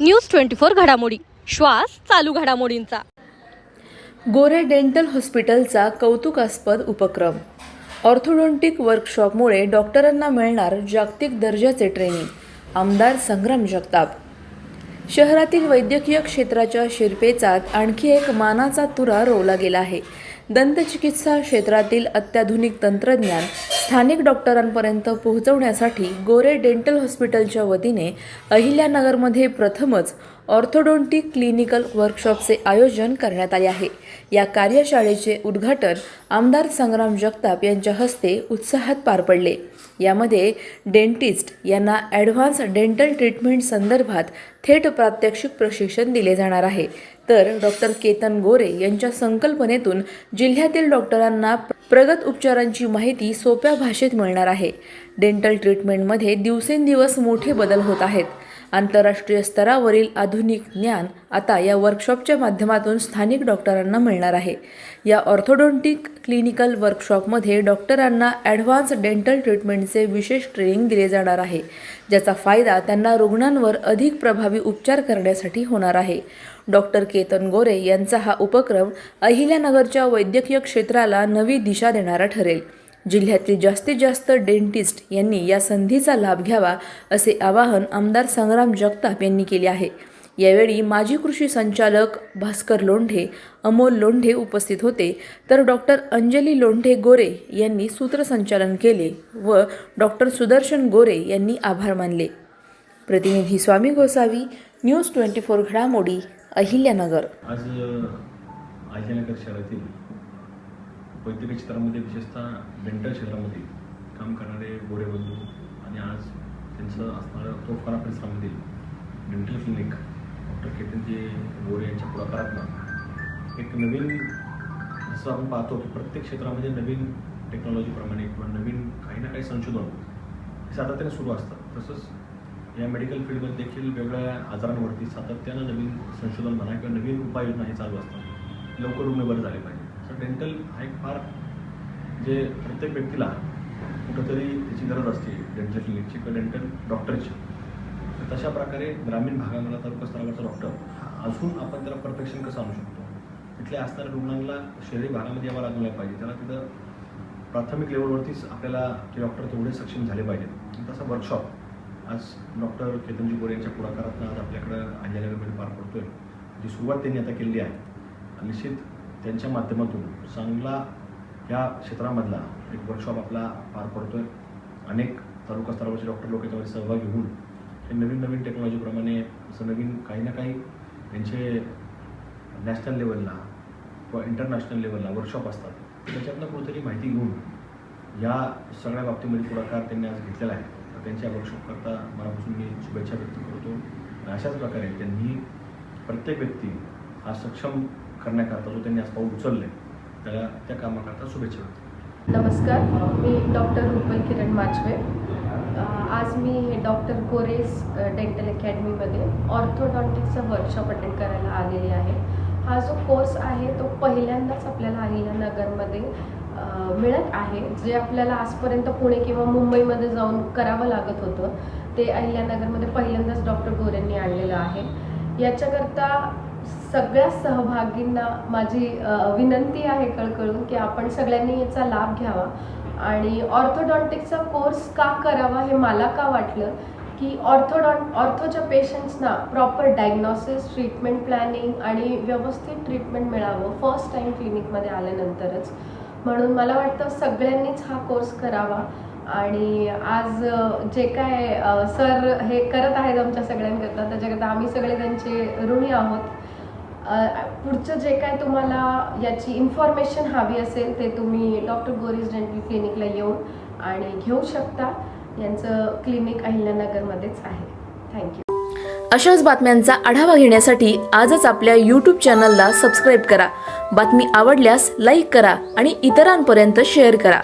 News 24 घडामोडी, श्वास चालू घडामोडींचा। गोरे डेंटल हॉस्पिटलचा कौतुकास्पद उपक्रम। ऑर्थोडोंटिक वर्कशॉपमुळे डॉक्टरांना मिळणार जागतिक दर्जाचे ट्रेनिंग। आमदार संग्राम जगताप। शहरातील वैद्यकीय क्षेत्राच्या शिरपेचात आणखी एक मानाचा तुरा रोवला गेला आहे। दंतचिकित्सा क्षेत्रातील अत्याधुनिक तंत्रज्ञान स्थानिक डॉक्टरांपर्यंत पोहोचवण्यासाठी गोरे डेंटल हॉस्पिटलच्या वतीने अहिल्यानगरमध्ये प्रथमच ऑर्थोडोंटिक क्लिनिकल वर्कशॉपचे आयोजन करण्यात आले आहे। या कार्यशाळेचे उद्घाटन आमदार संग्राम जगताप यांच्या हस्ते उत्साहात पार पडले। यामध्ये डेंटिस्ट यांना ॲडव्हान्स डेंटल ट्रीटमेंट संदर्भात थेट प्रात्यक्षिक प्रशिक्षण दिले जाणार आहे, तर डॉक्टर केतन गोरे यांच्या संकल्पनेतून जिल्ह्यातील डॉक्टरांना प्रगत उपचारांची माहिती सोप्या भाषेत मिळणार आहे। डेंटल ट्रीटमेंटमध्ये दिवसेंदिवस मोठे बदल होत आहेत। आंतरराष्ट्रीय स्तरावरील आधुनिक ज्ञान आता या वर्कशॉपच्या माध्यमातून स्थानिक डॉक्टरांना मिळणार आहे। या ऑर्थोडोंटिक क्लिनिकल वर्कशॉपमध्ये डॉक्टरांना ॲडव्हान्स डेंटल ट्रीटमेंटचे विशेष ट्रेनिंग दिले जाणार आहे, ज्याचा फायदा त्यांना रुग्णांवर अधिक प्रभावी उपचार करण्यासाठी होणार आहे। डॉक्टर केतन गोरे यांचा हा उपक्रम अहिल्यानगरच्या वैद्यकीय क्षेत्राला नवी दिशा देणारा ठरेल। जिल्ह्यातील जास्तीत जास्त डेंटिस्ट यांनी या संधीचा लाभ घ्यावा असे आवाहन आमदार संग्राम जगताप यांनी केले आहे। यावेळी माजी कृषी संचालक भास्कर लोंढे, अमोल लोंढे उपस्थित होते, तर डॉक्टर अंजली लोंढे गोरे यांनी सूत्रसंचालन केले व डॉक्टर सुदर्शन गोरे यांनी आभार मानले। प्रतिनिधी स्वामी गोसावी, न्यूज 24 घडामोडी, अहिल्यानगर। आज अहिल्यानगर शहरातील वैद्यकीय क्षेत्रामध्ये, विशेषतः डेंटल क्षेत्रामध्ये काम करणारे गोरे बंधू आणि आज त्यांचं असणारं तोफखाना परिसरामधील डेंटल क्लिनिक डॉक्टर केतनजी गोरे यांच्या पुढाकारातून एक नवीन, जसं आपण पाहतो की प्रत्येक क्षेत्रामध्ये नवीन टेक्नॉलॉजीप्रमाणे किंवा नवीन काही ना काही संशोधन हे सातत्याने सुरू असतं, तसंच या मेडिकल फील्डमध्ये देखील वेगवेगळ्या आजारांवरती सातत्यानं नवीन संशोधन म्हणा किंवा नवीन उपाययोजना हे चालू असतात। लवकर रुग्ण बरे झाले पाहिजे। तर डेंटल हा एक फार जे प्रत्येक व्यक्तीला कुठंतरी त्याची गरज असते, डेंटल क्लिनिकची किंवा डेंटल डॉक्टरची। तर तशा प्रकारे ग्रामीण भागामध्ये तालुका स्तरावरचा डॉक्टर अजून आपण त्याला परफेक्शन कसं आणू शकतो, तिथल्या असणाऱ्या रुग्णांना शहरी भागामध्ये यावं लागलं पाहिजे, त्याला तिथं प्राथमिक लेवलवरतीच आपल्याला ते डॉक्टर तेवढे सक्षम झाले पाहिजेत। तसा वर्कशॉप आज डॉक्टर केतनजी गोरे यांच्या पुढाकारातून आज आपल्याकडं अहिल्यानगरमध्ये पार पडतोय। जी सुरुवात त्यांनी आता केली आहे। निश्चित त्यांच्या माध्यमातून चांगला या क्षेत्रामधला एक वर्कशॉप आपला पार पडतोय। अनेक तालुका स्तरावरचे डॉक्टर लोक याच्यामध्ये सहभागी होऊन हे नवीन नवीन टेक्नॉलॉजीप्रमाणे असं नवीन काही ना काही त्यांचे नॅशनल लेवलला किंवा इंटरनॅशनल लेवलला वर्कशॉप असतात, त्याच्यातनं कुठेतरी माहिती घेऊन या सगळ्या बाबतीमध्ये पुढाकार त्यांनी आज घेतलेला आहे। तर त्यांच्या वर्कशॉपकरता मनापासून मी शुभेच्छा व्यक्त करतो। अशाच प्रकारे त्यांनी प्रत्येक व्यक्ती हा सक्षम करण्याकरता जो त्यांनी आज पाऊल उचलले त्याला त्या कामाकरता शुभेच्छा व्यक्त। नमस्कार, मी डॉक्टर रुपल किरण माचवे। आज मी डॉक्टर गोरेस डेंटल अकॅडमीमध्ये ऑर्थोडॉन्टिक्सचं वर्कशॉप अटेंड करायला आलेली आहे। हा जो कोर्स आहे तो पहिल्यांदाच आपल्याला अहिल्यानगरमध्ये मिळत आहे। जे आपल्याला आजपर्यंत पुणे किंवा मुंबईमध्ये जाऊन करावं लागत होतं ते अहिल्यानगरमध्ये पहिल्यांदाच डॉक्टर गोरेंनी आणलेलं आहे। याच्याकरता सगळ्या सहभागींना माझी विनंती आहे कळकळून की आपण सगळ्यांनी याचा लाभ घ्यावा। आणि ऑर्थोडॉन्टिक्सचा कोर्स का करावा हे मला का वाटलं की ऑर्थोच्या पेशंट्सना प्रॉपर डायग्नॉसिस, ट्रीटमेंट प्लॅनिंग आणि व्यवस्थित ट्रीटमेंट मिळावं फर्स्ट टाईम क्लिनिकमध्ये आल्यानंतरच। म्हणून मला वाटतं सगळ्यांनीच हा कोर्स करावा। आणि आज जे काय सर हे करत आहेत आमच्या सगळ्यांकरता, त्याच्याकरता आम्ही सगळे त्यांचे ऋणी आहोत। पुढचं जे काय तुम्हाला याची इन्फॉर्मेशन हवी असेल ते तुम्ही डॉक्टर गोरेस डेंटल क्लिनिकला येऊन आणि घेऊ शकता। यांचं क्लिनिक अहिल्यानगरमध्येच आहे। थँक्यू। अशाच बातम्यांचा आढावा घेण्यासाठी आजच आपल्या YouTube चॅनलला सबस्क्राईब करा। बातमी आवडल्यास लाईक करा आणि इतरांपर्यंत शेअर करा।